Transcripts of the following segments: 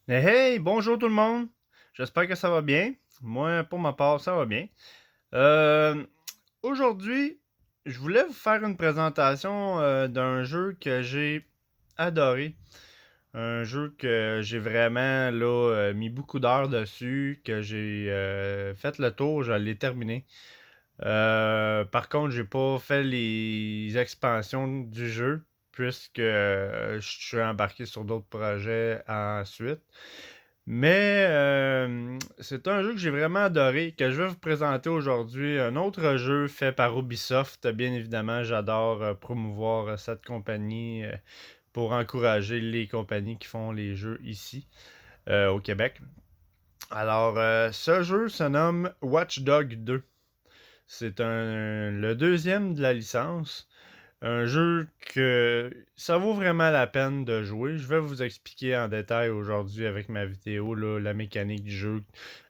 Hey, hey, bonjour tout le monde. J'espère que ça va bien. Moi, pour ma part, ça va bien. Euh, Aujourd'hui, je voulais vous faire une présentation d'un jeu que j'ai adoré. Un jeu que j'ai vraiment là, mis beaucoup d'heures dessus, que j'ai fait le tour, je l'ai terminé. Par contre, j'ai pas fait les expansions du jeu puisque je suis embarqué sur d'autres projets ensuite. Mais c'est un jeu que j'ai vraiment adoré, que je vais vous présenter aujourd'hui. Un autre jeu fait par Ubisoft. Bien évidemment, j'adore promouvoir cette compagnie pour encourager les compagnies qui font les jeux ici au Québec. Alors, ce jeu se nomme Watch Dogs 2. C'est le deuxième de la licence. Un jeu que ça vaut vraiment la peine de jouer. Je vais vous expliquer en détail aujourd'hui avec ma vidéo là, la mécanique du jeu,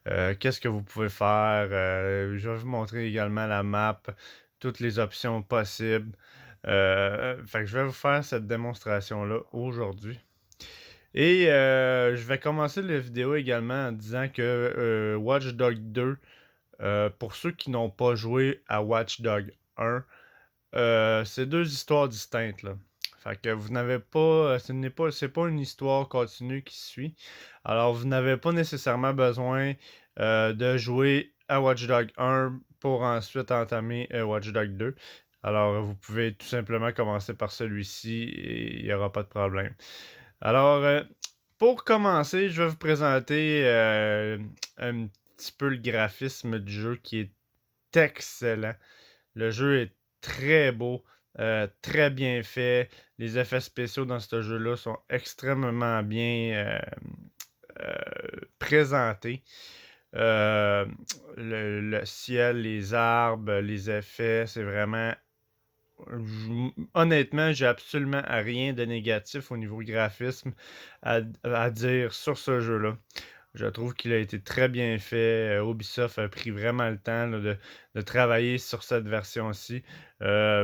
qu'est-ce que vous pouvez faire. Je vais vous montrer également la map, toutes les options possibles. Fait que je vais vous faire cette démonstration-là aujourd'hui. Et je vais commencer la vidéo également en disant que Watch Dogs 2, pour ceux qui n'ont pas joué à Watch Dogs 1, c'est deux histoires distinctes, là. Fait que vous n'avez pas, c'est pas une histoire continue qui suit. Alors, vous n'avez pas nécessairement besoin de jouer à Watch Dogs 1 pour ensuite entamer Watch Dogs 2. Alors, vous pouvez tout simplement commencer par celui-ci et il n'y aura pas de problème. Alors, pour commencer, je vais vous présenter un petit peu le graphisme du jeu qui est excellent. Le jeu est très beau, très bien fait. Les effets spéciaux dans ce jeu-là sont extrêmement bien présentés. Euh, le ciel, les arbres, les effets, c'est vraiment... Honnêtement, j'ai absolument rien de négatif au niveau graphisme à dire sur ce jeu-là. Je trouve qu'il a été très bien fait. Ubisoft a pris vraiment le temps là, de travailler sur cette version-ci.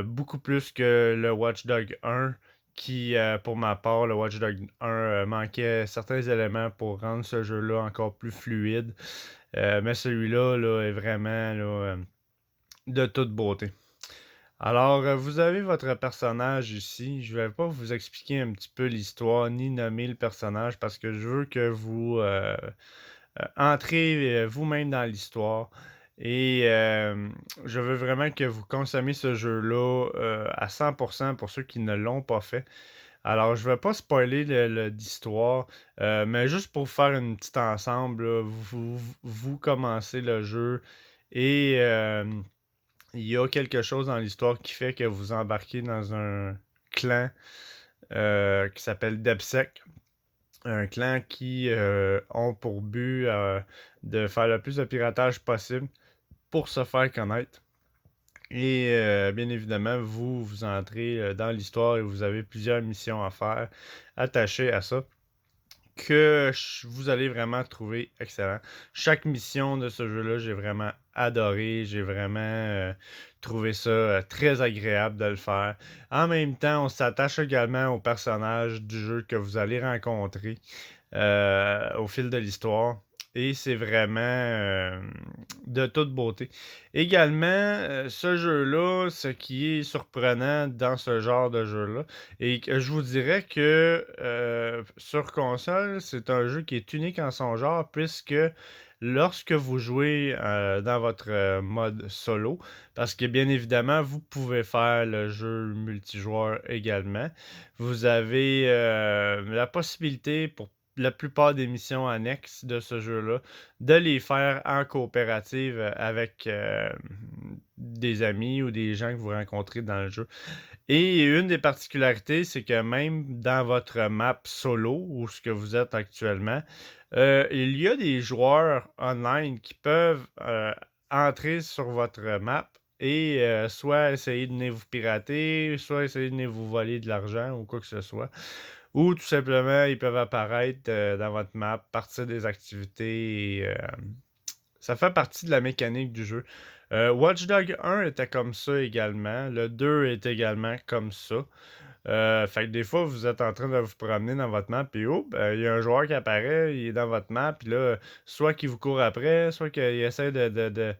Beaucoup plus que le Watch Dogs 1, qui, pour ma part, le Watch Dogs 1 manquait certains éléments pour rendre ce jeu-là encore plus fluide. Mais celui-là là, est vraiment là, de toute beauté. Alors, vous avez votre personnage ici. Je vais pas vous expliquer un petit peu l'histoire ni nommer le personnage parce que je veux que vous entrez vous-même dans l'histoire. Et je veux vraiment que vous consommiez ce jeu-là à 100% pour ceux qui ne l'ont pas fait. Alors, je vais pas spoiler l'histoire, mais juste pour faire une petite ensemble, là, vous commencez le jeu et il y a quelque chose dans l'histoire qui fait que vous embarquez dans un clan qui s'appelle Debsec. Un clan qui ont pour but de faire le plus de piratage possible pour se faire connaître. Et bien évidemment, vous entrez dans l'histoire et vous avez plusieurs missions à faire attachées à ça que vous allez vraiment trouver excellent. Chaque mission de ce jeu-là, j'ai vraiment adoré. J'ai vraiment trouvé ça très agréable de le faire. En même temps, on s'attache également aux personnages du jeu que vous allez rencontrer au fil de l'histoire. Et c'est vraiment de toute beauté. Également, ce jeu-là, ce qui est surprenant dans ce genre de jeu-là, et que je vous dirais que sur console, c'est un jeu qui est unique en son genre, puisque lorsque vous jouez dans votre mode solo, parce que bien évidemment, vous pouvez faire le jeu multijoueur également, vous avez la possibilité pour la plupart des missions annexes de ce jeu-là, de les faire en coopérative avec des amis ou des gens que vous rencontrez dans le jeu. Et une des particularités, c'est que même dans votre map solo, où ce que vous êtes actuellement, il y a des joueurs online qui peuvent entrer sur votre map et soit essayer de venir vous pirater, soit essayer de venir vous voler de l'argent ou quoi que ce soit. Ou tout simplement, ils peuvent apparaître dans votre map, partir des activités et ça fait partie de la mécanique du jeu. Watch Dogs 1 était comme ça également. Le 2 est également comme ça. Fait que des fois, vous êtes en train de vous promener dans votre map, puis il y a un joueur qui apparaît, il est dans votre map, puis là, soit qu'il vous court après, soit qu'il essaie de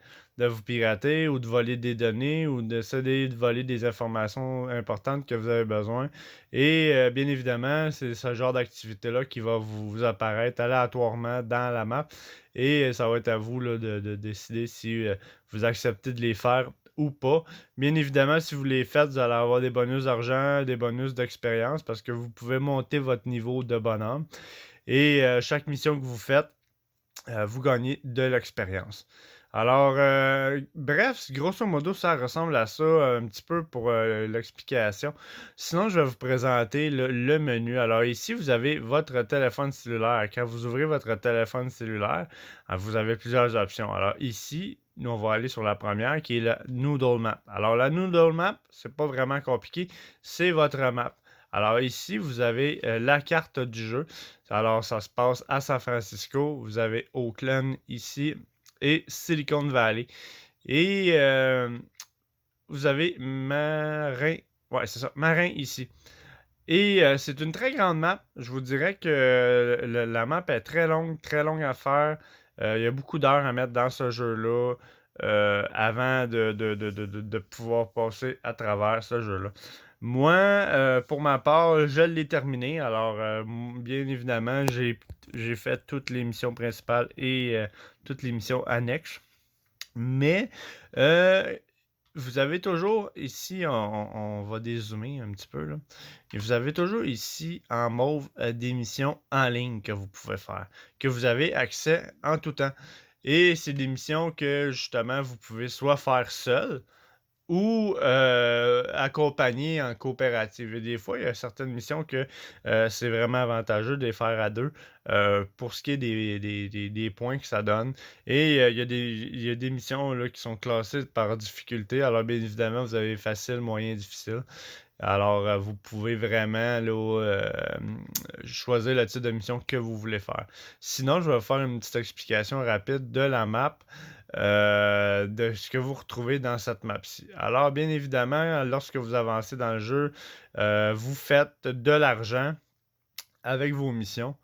vous pirater ou de voler des données ou d'essayer de voler des informations importantes que vous avez besoin. Et bien évidemment, c'est ce genre d'activité-là qui va vous apparaître aléatoirement dans la map. Et ça va être à vous là, de décider si vous acceptez de les faire ou pas. Bien évidemment, si vous les faites, vous allez avoir des bonus d'argent, des bonus d'expérience parce que vous pouvez monter votre niveau de bonhomme. Et chaque mission que vous faites, vous gagnez de l'expérience. Alors, bref, grosso modo, ça ressemble à ça un petit peu pour l'explication. Sinon, je vais vous présenter le menu. Alors ici, vous avez votre téléphone cellulaire. Quand vous ouvrez votre téléphone cellulaire, vous avez plusieurs options. Alors ici, nous, on va aller sur la première qui est la Noodle Map. Alors, la Noodle Map, c'est pas vraiment compliqué, c'est votre map. Alors ici, vous avez la carte du jeu. Alors, ça se passe à San Francisco. Vous avez Oakland ici et Silicon Valley. Et vous avez Marin. Ouais, c'est ça. Marin ici. Et c'est une très grande map. Je vous dirais que la map est très longue à faire. Il y a beaucoup d'heures à mettre dans ce jeu-là avant de pouvoir passer à travers ce jeu-là. Moi, pour ma part, je l'ai terminé. Alors, bien évidemment, j'ai fait toutes les missions principales et toutes les missions annexes. Mais euh, vous avez toujours ici, on va dézoomer un petit peu là. Et vous avez toujours ici en mauve des missions en ligne que vous pouvez faire, que vous avez accès en tout temps. Et c'est des missions que justement vous pouvez soit faire seul ou accompagné en coopérative. Et des fois, il y a certaines missions que c'est vraiment avantageux de les faire à deux pour ce qui est des points que ça donne. Et il y a des missions là, qui sont classées par difficulté. Alors, bien évidemment, vous avez facile, moyen, difficile. Alors, vous pouvez vraiment là, choisir le type de mission que vous voulez faire. Sinon, je vais faire une petite explication rapide de la map, de ce que vous retrouvez dans cette map-ci. Alors, bien évidemment, lorsque vous avancez dans le jeu, vous faites de l'argent avec vos missions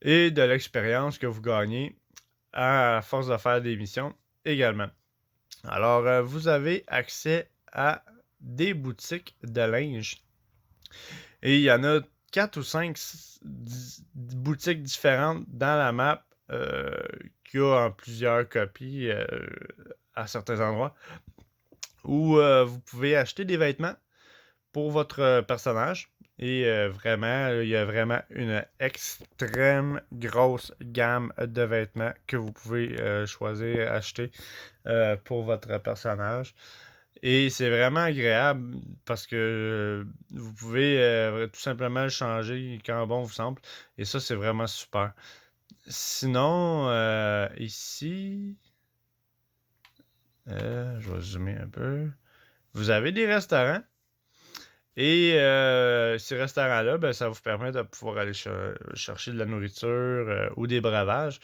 et de l'expérience que vous gagnez à force de faire des missions également. Alors, vous avez accès à des boutiques de linge. Et il y en a 4 ou 5 boutiques différentes dans la map qui a en plusieurs copies à certains endroits où vous pouvez acheter des vêtements pour votre personnage. Et vraiment, il y a vraiment une extrême grosse gamme de vêtements que vous pouvez choisir, acheter pour votre personnage. Et c'est vraiment agréable parce que vous pouvez tout simplement le changer quand bon vous semble. Et ça, c'est vraiment super. Sinon, ici, je vais zoomer un peu. Vous avez des restaurants. Et ces restaurants-là, ben, ça vous permet de pouvoir aller chercher de la nourriture ou des breuvages.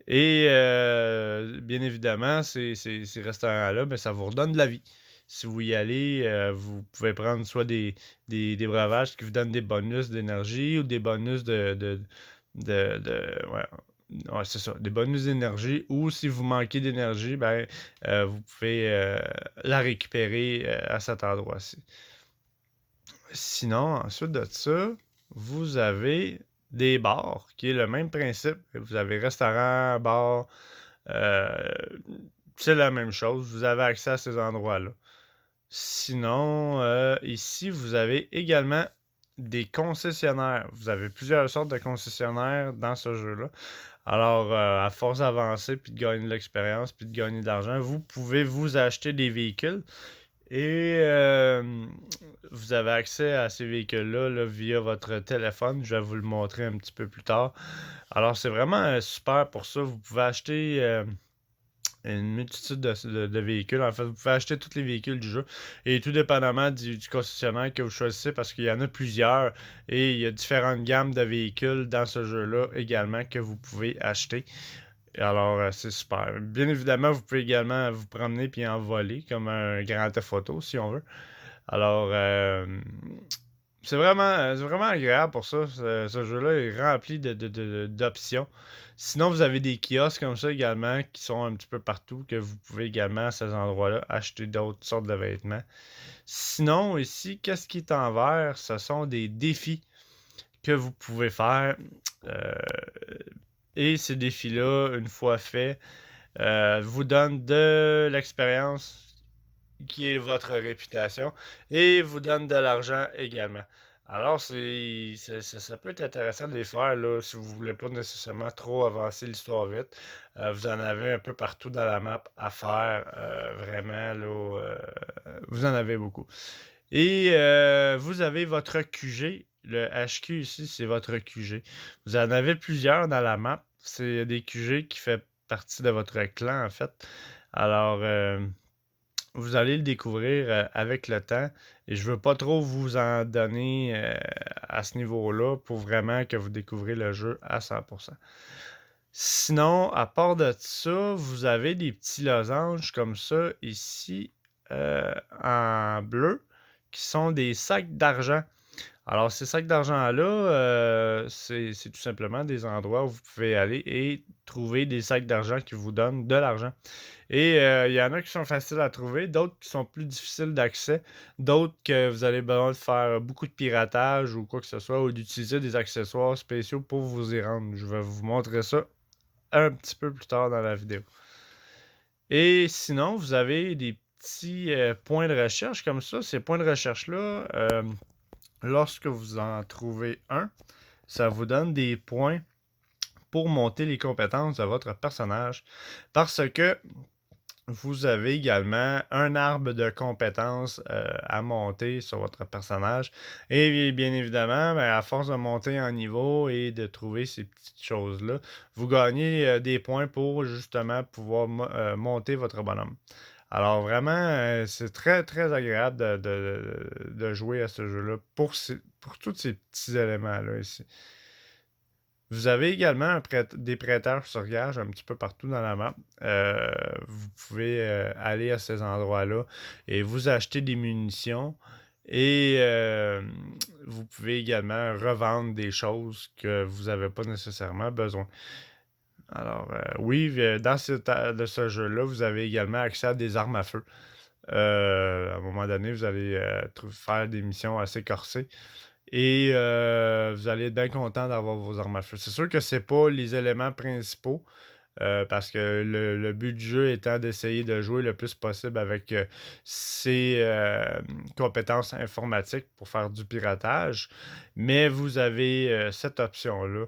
Et bien évidemment, ces restaurants-là, ben, ça vous redonne de la vie. Si vous y allez, vous pouvez prendre soit des breuvages qui vous donnent des bonus d'énergie ou des bonus ouais, ouais, c'est ça, des bonus d'énergie. Ou si vous manquez d'énergie, ben, vous pouvez la récupérer à cet endroit-ci. Sinon, ensuite de ça, vous avez des bars, qui est le même principe. Vous avez restaurant, bar, euh, c'est la même chose. Vous avez accès à ces endroits-là. Sinon, ici, vous avez également des concessionnaires. Vous avez plusieurs sortes de concessionnaires dans ce jeu-là. Alors, à force d'avancer, puis de gagner de l'expérience, puis de gagner de l'argent, vous pouvez vous acheter des véhicules. Et vous avez accès à ces véhicules-là là, via votre téléphone. Je vais vous le montrer un petit peu plus tard. Alors, c'est vraiment super pour ça. Vous pouvez acheter une multitude de véhicules. En fait, vous pouvez acheter tous les véhicules du jeu. Et tout dépendamment du concessionnaire que vous choisissez, parce qu'il y en a plusieurs. Et il y a différentes gammes de véhicules dans ce jeu-là également que vous pouvez acheter. Alors, c'est super. Bien évidemment, vous pouvez également vous promener puis en voler, comme un grand photo, si on veut. Alors, C'est vraiment agréable pour ça. Ce jeu-là est rempli d'options. Sinon, vous avez des kiosques comme ça également qui sont un petit peu partout, que vous pouvez également à ces endroits-là acheter d'autres sortes de vêtements. Sinon, ici, qu'est-ce qui est en vert? Ce sont des défis que vous pouvez faire. Euh, et ces défis-là, une fois faits, vous donnent de l'expérience qui est votre réputation et vous donnent de l'argent également. Alors, ça peut être intéressant de les faire là, si vous voulez pas nécessairement trop avancer l'histoire vite. Vous en avez un peu partout dans la map à faire, vraiment là, vous en avez beaucoup. Et vous avez votre QG. Le HQ ici, c'est votre QG. Vous en avez plusieurs dans la map. C'est des QG qui fait partie de votre clan, en fait. Alors, vous allez le découvrir avec le temps. Et je veux pas trop vous en donner à ce niveau-là pour vraiment que vous découvrez le jeu à 100%. Sinon, à part de ça, vous avez des petits losanges comme ça ici en bleu qui sont des sacs d'argent. Alors, ces sacs d'argent-là, c'est tout simplement des endroits où vous pouvez aller et trouver des sacs d'argent qui vous donnent de l'argent. Et il y en a qui sont faciles à trouver, d'autres qui sont plus difficiles d'accès, d'autres que vous allez besoin de faire beaucoup de piratage ou quoi que ce soit, ou d'utiliser des accessoires spéciaux pour vous y rendre. Je vais vous montrer ça un petit peu plus tard dans la vidéo. Et sinon, vous avez des petits points de recherche comme ça. Ces points de recherche-là, lorsque vous en trouvez un, ça vous donne des points pour monter les compétences de votre personnage. Parce que vous avez également un arbre de compétences à monter sur votre personnage. Et bien évidemment, à force de monter en niveau et de trouver ces petites choses-là, vous gagnez des points pour justement pouvoir monter votre bonhomme. Alors vraiment, c'est très très agréable de jouer à ce jeu-là pour tous ces petits éléments-là ici. Vous avez également des prêteurs sur gage un petit peu partout dans la map. Vous pouvez aller à ces endroits-là et vous acheter des munitions. Et vous pouvez également revendre des choses que vous n'avez pas nécessairement besoin. Alors, oui, dans de ce jeu-là, vous avez également accès à des armes à feu. À un moment donné, vous allez faire des missions assez corsées. Et vous allez être bien content d'avoir vos armes à feu. C'est sûr que c'est pas les éléments principaux, parce que le but du jeu étant d'essayer de jouer le plus possible avec ses compétences informatiques pour faire du piratage. Mais vous avez cette option-là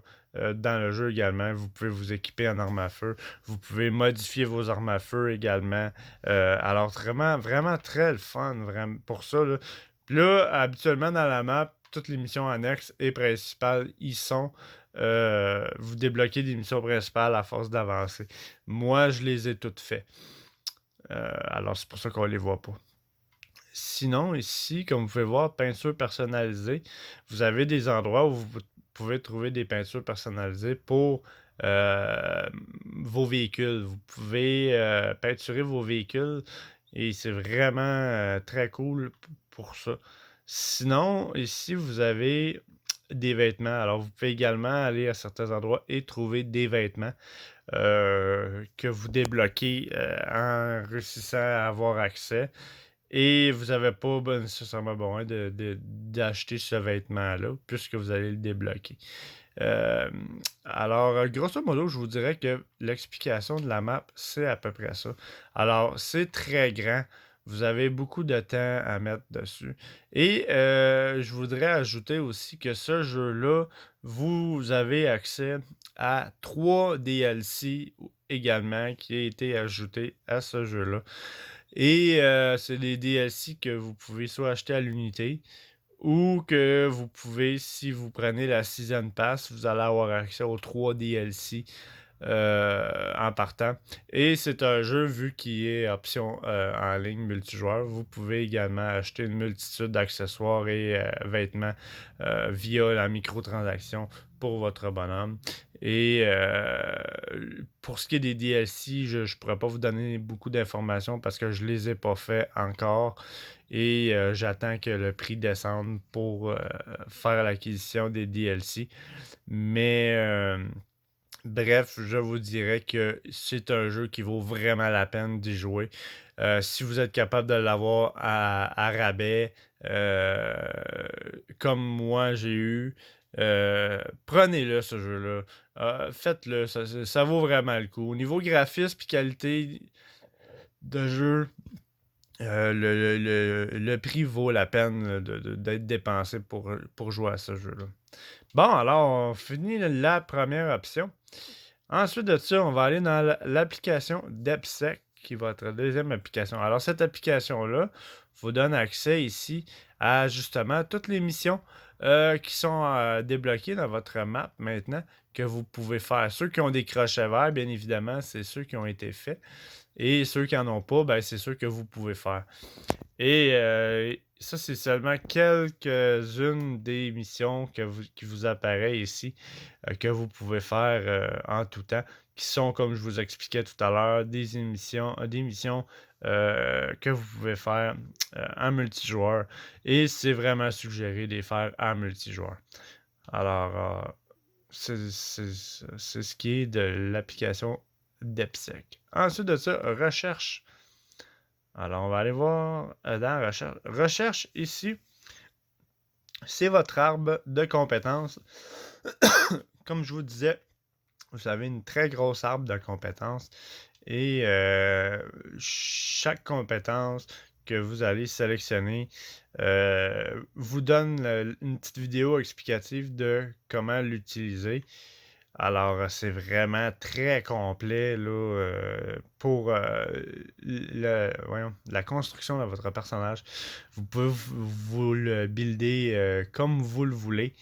dans le jeu également. Vous pouvez vous équiper en armes à feu. Vous pouvez modifier vos armes à feu également. Alors vraiment, vraiment très le fun vraiment, pour ça, là. Puis là, habituellement dans la map, toutes les missions annexes et principales y sont. Vous débloquez des missions principales à force d'avancer. Moi, je les ai toutes faites. Alors, c'est pour ça qu'on les voit pas. Sinon, ici, comme vous pouvez voir, peinture personnalisée, vous avez des endroits où vous pouvez trouver des peintures personnalisées pour euh, vos véhicules. Vous pouvez peinturer vos véhicules et c'est vraiment très cool pour ça. Sinon, ici, vous avez des vêtements. Alors, vous pouvez également aller à certains endroits et trouver des vêtements que vous débloquez en réussissant à avoir accès. Et vous n'avez pas nécessairement besoin d'acheter ce vêtement-là, puisque vous allez le débloquer. Euh, alors, grosso modo, je vous dirais que l'explication de la map, c'est à peu près ça. Alors, c'est très grand. Vous avez beaucoup de temps à mettre dessus. Et je voudrais ajouter aussi que ce jeu-là, vous avez accès à 3 DLC également qui ont été ajoutés à ce jeu-là. Et c'est des DLC que vous pouvez soit acheter à l'unité ou que vous pouvez, si vous prenez la Season Pass, vous allez avoir accès aux 3 DLC en partant. Et c'est un jeu, vu qu'il est option en ligne multijoueur, vous pouvez également acheter une multitude d'accessoires et vêtements via la microtransaction pour votre bonhomme. Et pour ce qui est des DLC, je ne pourrais pas vous donner beaucoup d'informations parce que je ne les ai pas faits encore et j'attends que le prix descende pour faire l'acquisition des DLC. Mais bref, je vous dirais que c'est un jeu qui vaut vraiment la peine d'y jouer. Si vous êtes capable de l'avoir à rabais, euh, comme moi j'ai eu, prenez-le ce jeu-là. Faites-le, ça vaut vraiment le coup. Au niveau graphisme et qualité de jeu, le prix vaut la peine d'être dépensé pour jouer à ce jeu-là. Bon, alors on finit la première option. Ensuite de ça, on va aller dans l'application DepSec, qui va être la deuxième application. Alors, cette application-là vous donne accès ici à justement toutes les missions qui sont débloquées dans votre map maintenant, que vous pouvez faire. Ceux qui ont des crochets verts, bien évidemment, c'est ceux qui ont été faits. Et ceux qui n'en ont pas, ben, c'est ceux que vous pouvez faire. Et ça, c'est seulement quelques-unes des missions qui vous apparaissent ici, que vous pouvez faire en tout temps, qui sont, comme je vous expliquais tout à l'heure, des missions que vous pouvez faire en multijoueur. Et c'est vraiment suggéré de les faire en multijoueur. Alors, c'est ce qui est de l'application DepSec. Ensuite de ça, recherche. Alors, on va aller voir dans recherche. Recherche ici, c'est votre arbre de compétences. Comme je vous disais, vous avez une très grosse arbre de compétences et chaque compétence que vous allez sélectionner vous donne une petite vidéo explicative de comment l'utiliser. Alors, c'est vraiment très complet là, pour la construction de votre personnage. Vous pouvez vous le builder comme vous le voulez,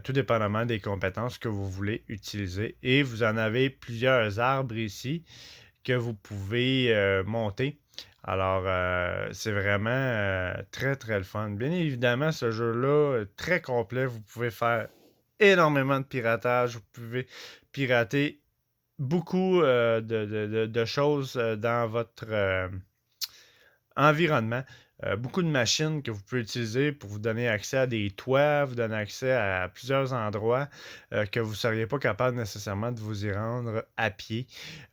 tout dépendamment des compétences que vous voulez utiliser. Et vous en avez plusieurs arbres ici que vous pouvez monter. Alors, c'est vraiment très, très le fun. Bien évidemment, ce jeu-là est très complet. Vous pouvez faire énormément de piratage. Vous pouvez pirater beaucoup de choses dans votre environnement. Beaucoup de machines que vous pouvez utiliser pour vous donner accès à des toits, vous donner accès à plusieurs endroits que vous ne seriez pas capable nécessairement de vous y rendre à pied.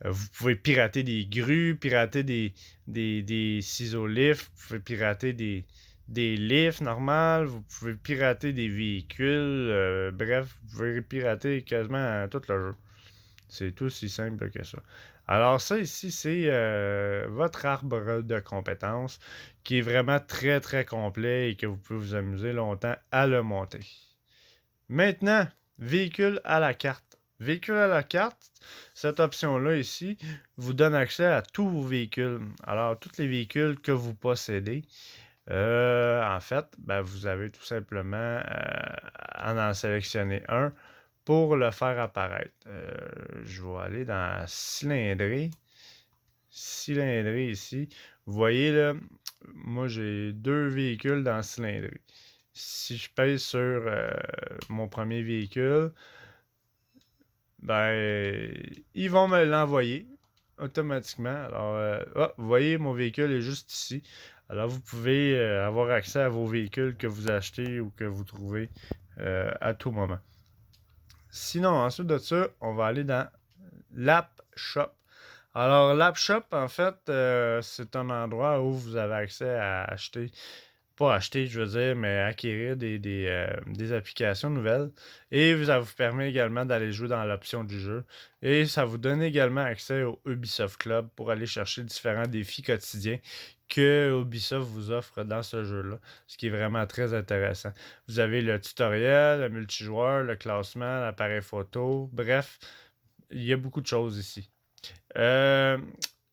Vous pouvez pirater des grues, pirater des ciseaux lifts, vous pouvez pirater des lifts normales, vous pouvez pirater des véhicules, bref, vous pouvez pirater quasiment tout le jeu. C'est tout aussi simple que ça. Alors ça ici, c'est votre arbre de compétences qui est vraiment très très complet et que vous pouvez vous amuser longtemps à le monter. Maintenant, véhicule à la carte. Véhicule à la carte, cette option-là ici vous donne accès à tous vos véhicules. Alors, tous les véhicules que vous possédez, en fait, ben, vous avez tout simplement à en sélectionner un pour le faire apparaître. Je vais aller dans cylindrée. Cylindrée ici. Vous voyez là, moi j'ai deux véhicules dans cylindrée. Si je pèse sur mon premier véhicule, ben ils vont me l'envoyer automatiquement. Alors, vous voyez, mon véhicule est juste ici. Alors, vous pouvez avoir accès à vos véhicules que vous achetez ou que vous trouvez à tout moment. Sinon, ensuite de ça, on va aller dans l'App Shop. Alors, l'App Shop, en fait, c'est un endroit où vous avez accès à acheter, pas acheter, je veux dire, mais acquérir des applications nouvelles. Et ça vous permet également d'aller jouer dans l'option du jeu. Et ça vous donne également accès au Ubisoft Club pour aller chercher différents défis quotidiens que Ubisoft vous offre dans ce jeu-là, ce qui est vraiment très intéressant. Vous avez le tutoriel, le multijoueur, le classement, l'appareil photo, bref, il y a beaucoup de choses ici. Euh,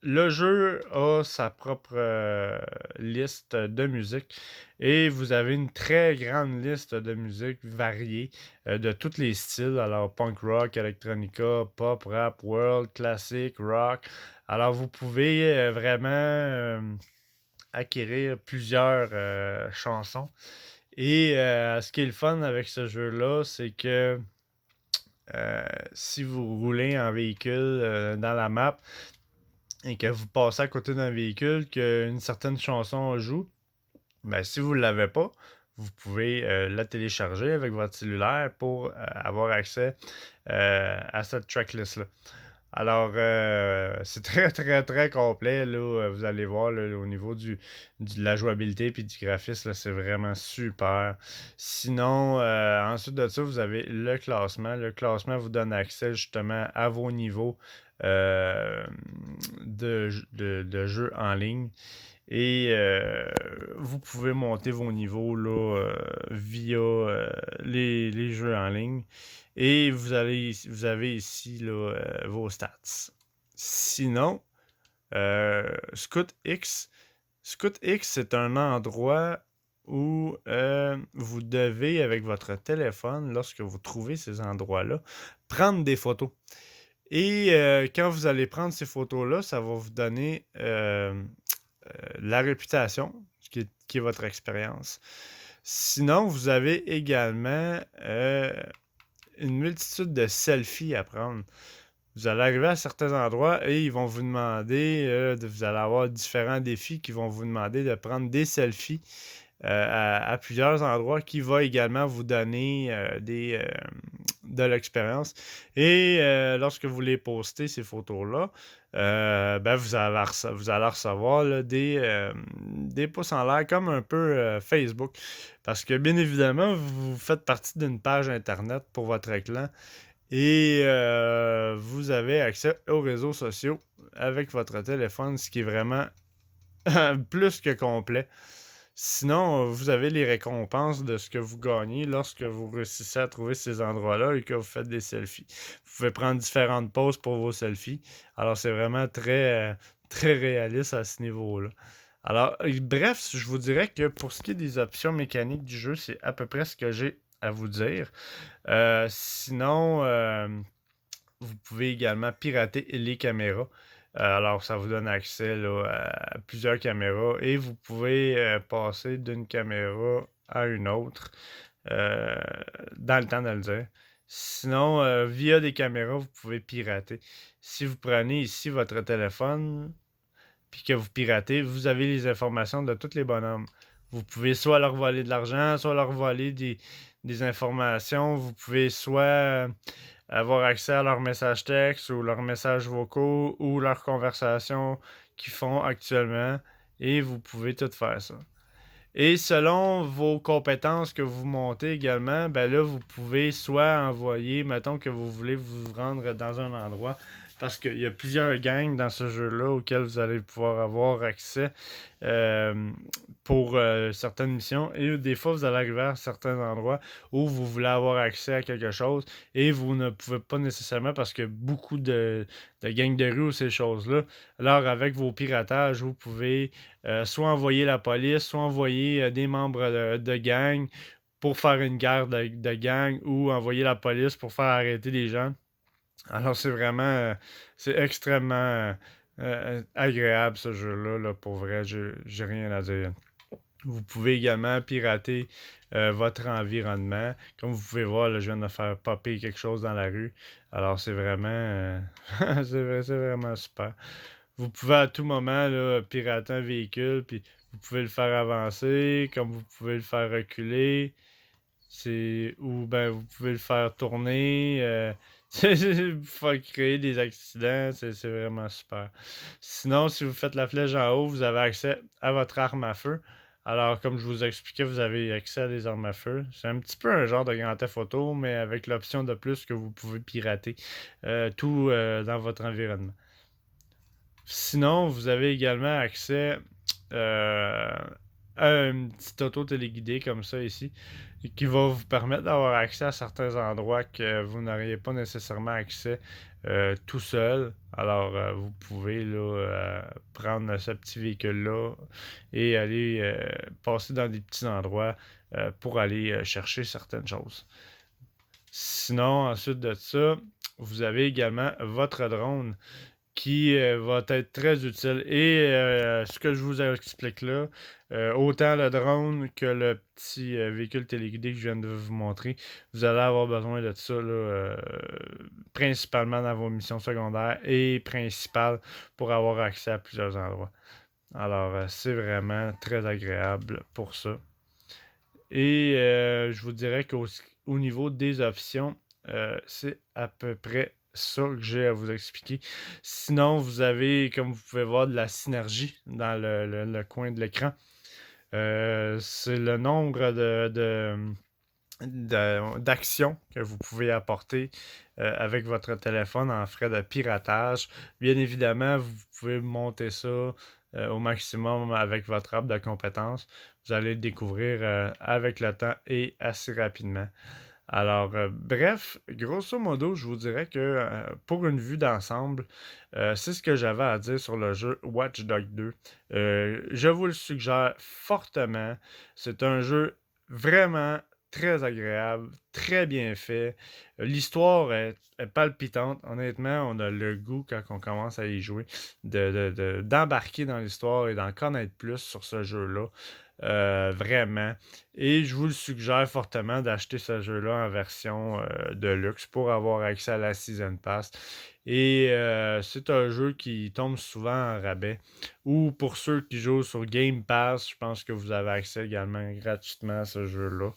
le jeu a sa propre liste de musique et vous avez une très grande liste de musique variée de tous les styles. Alors, punk rock, electronica, pop, rap, world, classique, rock. Alors, vous pouvez vraiment acquérir plusieurs chansons. Et ce qui est le fun avec ce jeu-là, c'est que si vous roulez en véhicule dans la map et que vous passez à côté d'un véhicule, qu'une certaine chanson joue, ben, si vous ne l'avez pas, vous pouvez la télécharger avec votre cellulaire pour avoir accès à cette tracklist-là. Alors, c'est très, très, très complet, là. Vous allez voir, là, au niveau de la jouabilité puis du graphisme, là, c'est vraiment super. Sinon, ensuite de ça, vous avez le classement. Le classement vous donne accès justement à vos niveaux euh, de jeux en ligne. Et vous pouvez monter vos niveaux là, via les jeux en ligne. Et vous avez ici là, vos stats. Sinon, ScoutX. ScoutX, c'est un endroit où vous devez, avec votre téléphone, lorsque vous trouvez ces endroits-là, prendre des photos. Et quand vous allez prendre ces photos-là, ça va vous donner la réputation, qui est votre expérience. Sinon, vous avez également une multitude de selfies à prendre. Vous allez arriver à certains endroits et ils vont vous demander, vous allez avoir différents défis qui vont vous demander de prendre des selfies à plusieurs endroits qui va également vous donner de l'expérience. Et lorsque vous les postez, ces photos-là, ben vous allez recevoir là, des pouces en l'air comme un peu Facebook. Parce que bien évidemment, vous faites partie d'une page Internet pour votre clan et vous avez accès aux réseaux sociaux avec votre téléphone, ce qui est vraiment plus que complet. Sinon, vous avez les récompenses de ce que vous gagnez lorsque vous réussissez à trouver ces endroits-là et que vous faites des selfies. Vous pouvez prendre différentes poses pour vos selfies. Alors, c'est vraiment très, très réaliste à ce niveau-là. Alors, bref, je vous dirais que pour ce qui est des options mécaniques du jeu, c'est à peu près ce que j'ai à vous dire. Sinon, vous pouvez également pirater les caméras. Alors, ça vous donne accès là, à plusieurs caméras et vous pouvez passer d'une caméra à une autre euh, dans le temps de le dire. Sinon, via des caméras, vous pouvez pirater. Si vous prenez ici votre téléphone puis que vous piratez, vous avez les informations de tous les bonhommes. Vous pouvez soit leur voler de l'argent, soit leur voler des informations. Vous pouvez soit avoir accès à leurs messages textes ou leurs messages vocaux ou leurs conversations qu'ils font actuellement. Et vous pouvez tout faire ça. Et selon vos compétences que vous montez également, ben là, vous pouvez soit envoyer, mettons que vous voulez vous rendre dans un endroit, parce qu'il y a plusieurs gangs dans ce jeu-là auxquels vous allez pouvoir avoir accès euh, pour certaines missions. Et des fois, vous allez arriver à certains endroits où vous voulez avoir accès à quelque chose et vous ne pouvez pas nécessairement parce que beaucoup de gangs de rue ou ces choses-là. Alors, avec vos piratages, vous pouvez soit envoyer la police, soit envoyer des membres de gang pour faire une guerre de gang ou envoyer la police pour faire arrêter des gens. Alors c'est vraiment, c'est extrêmement agréable ce jeu-là, là, pour vrai, j'ai rien à dire. Vous pouvez également pirater votre environnement. Comme vous pouvez voir, là, je viens de faire popper quelque chose dans la rue. Alors c'est vraiment, c'est vraiment super. Vous pouvez à tout moment là, pirater un véhicule, puis vous pouvez le faire avancer, comme vous pouvez le faire reculer. Ou ben vous pouvez le faire tourner. Faire créer des accidents, c'est vraiment super. Sinon, si vous faites la flèche en haut, vous avez accès à votre arme à feu. Alors, comme je vous expliquais, vous avez accès à des armes à feu. C'est un petit peu un genre de Grand Theft Auto, mais avec l'option de plus que vous pouvez pirater tout dans votre environnement. Sinon, vous avez également accès euh, à un petit auto téléguidé comme ça ici, qui va vous permettre d'avoir accès à certains endroits que vous n'auriez pas nécessairement accès tout seul. Alors, vous pouvez là, prendre ce petit véhicule-là et aller passer dans des petits endroits pour aller chercher certaines choses. Sinon, ensuite de ça, vous avez également votre drone qui va être très utile. Et ce que je vous explique là, autant le drone que le petit véhicule téléguidé que je viens de vous montrer, vous allez avoir besoin de ça là, principalement dans vos missions secondaires et principales pour avoir accès à plusieurs endroits. Alors, c'est vraiment très agréable pour ça. Et je vous dirais qu'au niveau des options, c'est à peu près ça que j'ai à vous expliquer. Sinon, vous avez, comme vous pouvez voir, de la synergie dans le coin de l'écran. C'est le nombre d'actions que vous pouvez apporter avec votre téléphone en frais de piratage. Bien évidemment, vous pouvez monter ça au maximum avec votre arbre de compétences. Vous allez le découvrir avec le temps et assez rapidement. Alors, bref, grosso modo, je vous dirais que pour une vue d'ensemble, c'est ce que j'avais à dire sur le jeu Watch Dogs 2. Je vous le suggère fortement. C'est un jeu vraiment très agréable, très bien fait. L'histoire est palpitante. Honnêtement, on a le goût, quand on commence à y jouer, d'embarquer dans l'histoire et d'en connaître plus sur ce jeu-là. Vraiment. Et je vous le suggère fortement d'acheter ce jeu-là en version de luxe pour avoir accès à la Season Pass. Et c'est un jeu qui tombe souvent en rabais. Ou pour ceux qui jouent sur Game Pass, je pense que vous avez accès également gratuitement à ce jeu-là.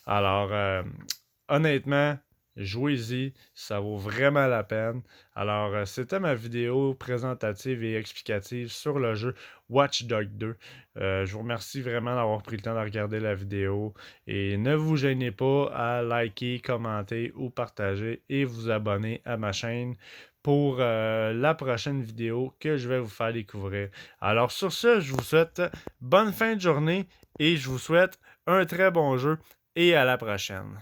Alors, honnêtement, jouez-y, ça vaut vraiment la peine. Alors, c'était ma vidéo présentative et explicative sur le jeu Watch Dogs 2. Je vous remercie vraiment d'avoir pris le temps de regarder la vidéo et ne vous gênez pas à liker, commenter ou partager et vous abonner à ma chaîne pour la prochaine vidéo que je vais vous faire découvrir. Alors sur ce, je vous souhaite bonne fin de journée et je vous souhaite un très bon jeu et à la prochaine.